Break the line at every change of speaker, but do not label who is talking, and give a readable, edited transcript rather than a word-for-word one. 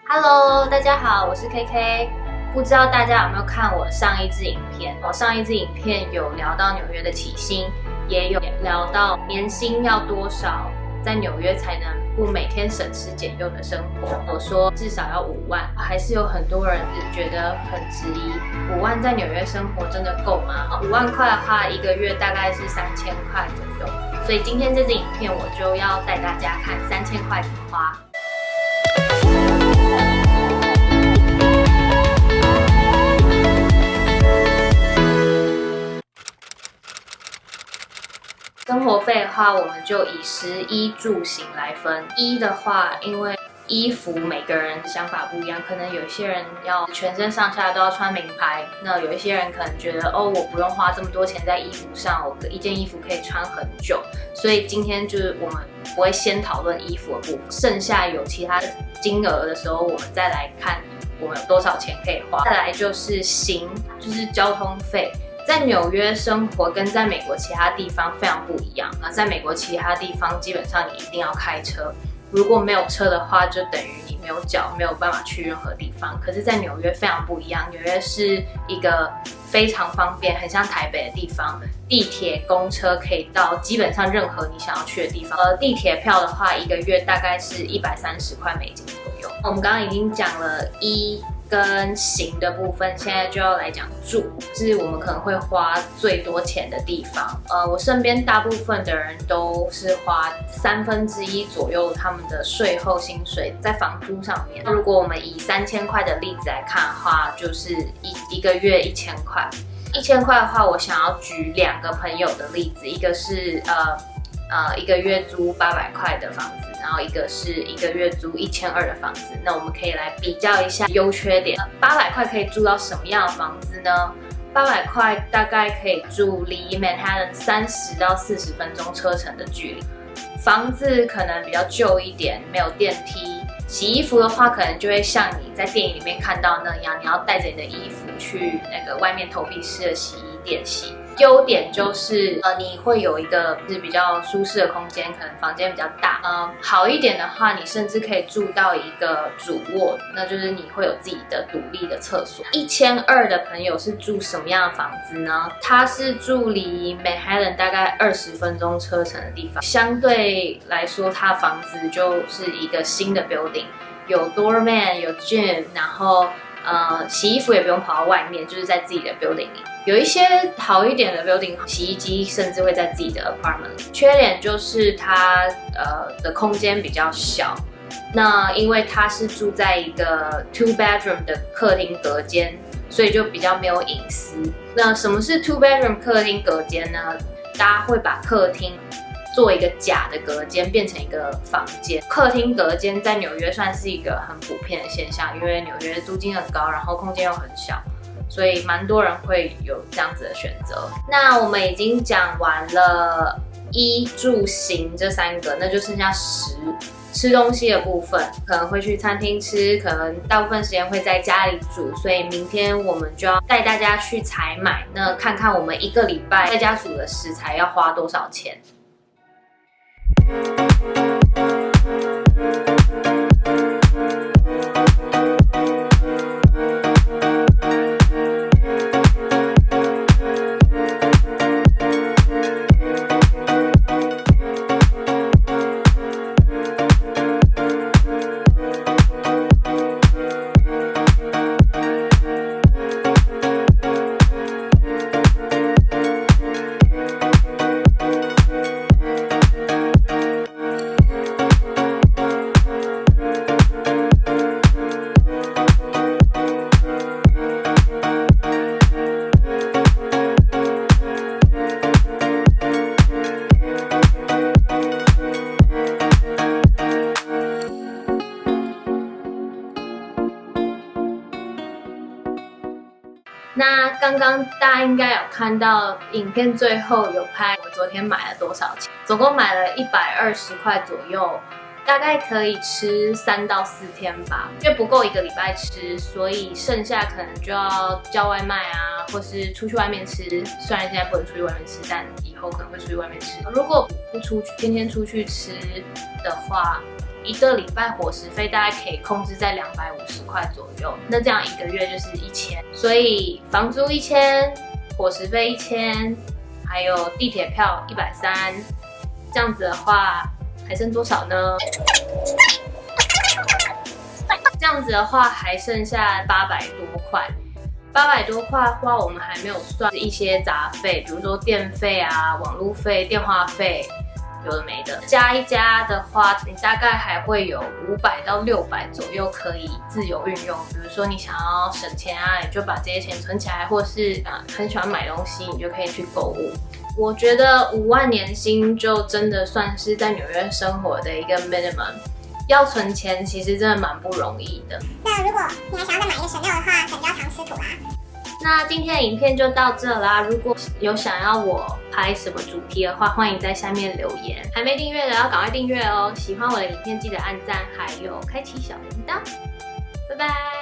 Hello， 大家好，我是 KK。不知道大家有没有看我上一支影片？我上一支影片有聊到纽约的起薪，也有聊到年薪要多少，在纽约才能不每天省吃俭用的生活。我说至少要5万，还是有很多人觉得很质疑，5万在纽约生活真的够吗？5万块的话，一个月大概是3000块左右。所以今天这支影片我就要带大家看3000块怎么花。生活费的话，我们就以食衣住行来分。衣的话，因为衣服每个人想法不一样，可能有些人要全身上下都要穿名牌，那有一些人可能觉得我不用花这么多钱在衣服上，我一件衣服可以穿很久。所以今天就是我们不会先讨论衣服的部分，剩下有其他的金额的时候，我们再来看我们有多少钱可以花。再来就是行，就是交通费。在纽约生活跟在美国其他地方非常不一样啊！在美国其他地方基本上你一定要开车，如果没有车的话，就等于你没有脚，没有办法去任何地方。可是，在纽约非常不一样，纽约是一个非常方便，很像台北的地方，地铁、公车可以到基本上任何你想要去的地方。地铁票的话，一个月大概是130块美金左右。我们刚刚已经讲了衣跟行的部分，现在就要来讲住，是我们可能会花最多钱的地方。我身边大部分的人都是花1/3左右他们的税后薪水在房租上面。如果我们以3000块的例子来看的话，就是一个月1000块。1000块的话，我想要举2个朋友的例子，一个是一个月租800块的房子，然后一个是一个月租1200的房子。那我们可以来比较一下优缺点。800块可以住到什么样的房子呢？800块大概可以住离 Manhattan 30到40分钟车程的距离。房子可能比较旧一点，没有电梯。洗衣服的话，可能就会像你在电影里面看到那样，你要带着你的衣服去那个外面投币式的洗衣店洗。优点就是你会有一个是比较舒适的空间，可能房间比较大。好一点的话，你甚至可以住到一个主卧，那就是你会有自己的独立的厕所。1200的朋友是住什么样的房子呢？他是住离 Manhattan 大概20分钟车程的地方，相对来说，他房子就是一个新的 building， 有 doorman， 有 gym， 然后洗衣服也不用跑到外面，就是在自己的 building 里。有一些好一点的 building， 洗衣机甚至会在自己的 apartment 里。缺点就是它的空间比较小。那因为它是住在一个 2 bedroom 的客厅隔间，所以就比较没有隐私。那什么是 2 bedroom 客厅隔间呢？大家会把客厅做一个假的隔间，变成一个房间。客厅隔间在纽约算是一个很普遍的现象，因为纽约租金很高，然后空间又很小，所以蛮多人会有这样子的选择。那我们已经讲完了衣住行这3个，那就剩下吃东西的部分，可能会去餐厅吃，可能大部分时间会在家里煮，所以明天我们就要带大家去采买，那看看我们1个礼拜在家煮的食材要花多少钱。那刚刚大家应该有看到影片最后有拍我昨天买了多少钱，总共买了120块左右，大概可以吃3到4天吧，因为不够1个礼拜吃，所以剩下可能就要叫外卖啊，或是出去外面吃。虽然现在不能出去外面吃，但以后可能会出去外面吃。如果不天天出去吃的话， 1个礼拜伙食费大概可以控制在250块左右，那这样1个月就是1000，所以房租1000，伙食费1000，还有地铁票130，这样子的话还剩多少呢？这样子的话还剩下800多块。800多块的话，我们还没有算一些杂费，比如说电费啊、网路费、电话费，有的没的。加一加的话，你大概还会有500到600左右可以自由运用。比如说你想要省钱啊，你就把这些钱存起来，或是很喜欢买东西，你就可以去购物。我觉得5万年薪就真的算是在纽约生活的一个 minimum。要存钱其实真的蛮不容易的。
那如果你还想要再买一个Chanel的话，可能就要常吃土啦。
那今天的影片就到这啦。如果有想要我拍什么主题的话，欢迎在下面留言。还没订阅的要赶快订阅哦。喜欢我的影片记得按赞，还有开启小铃铛。拜拜。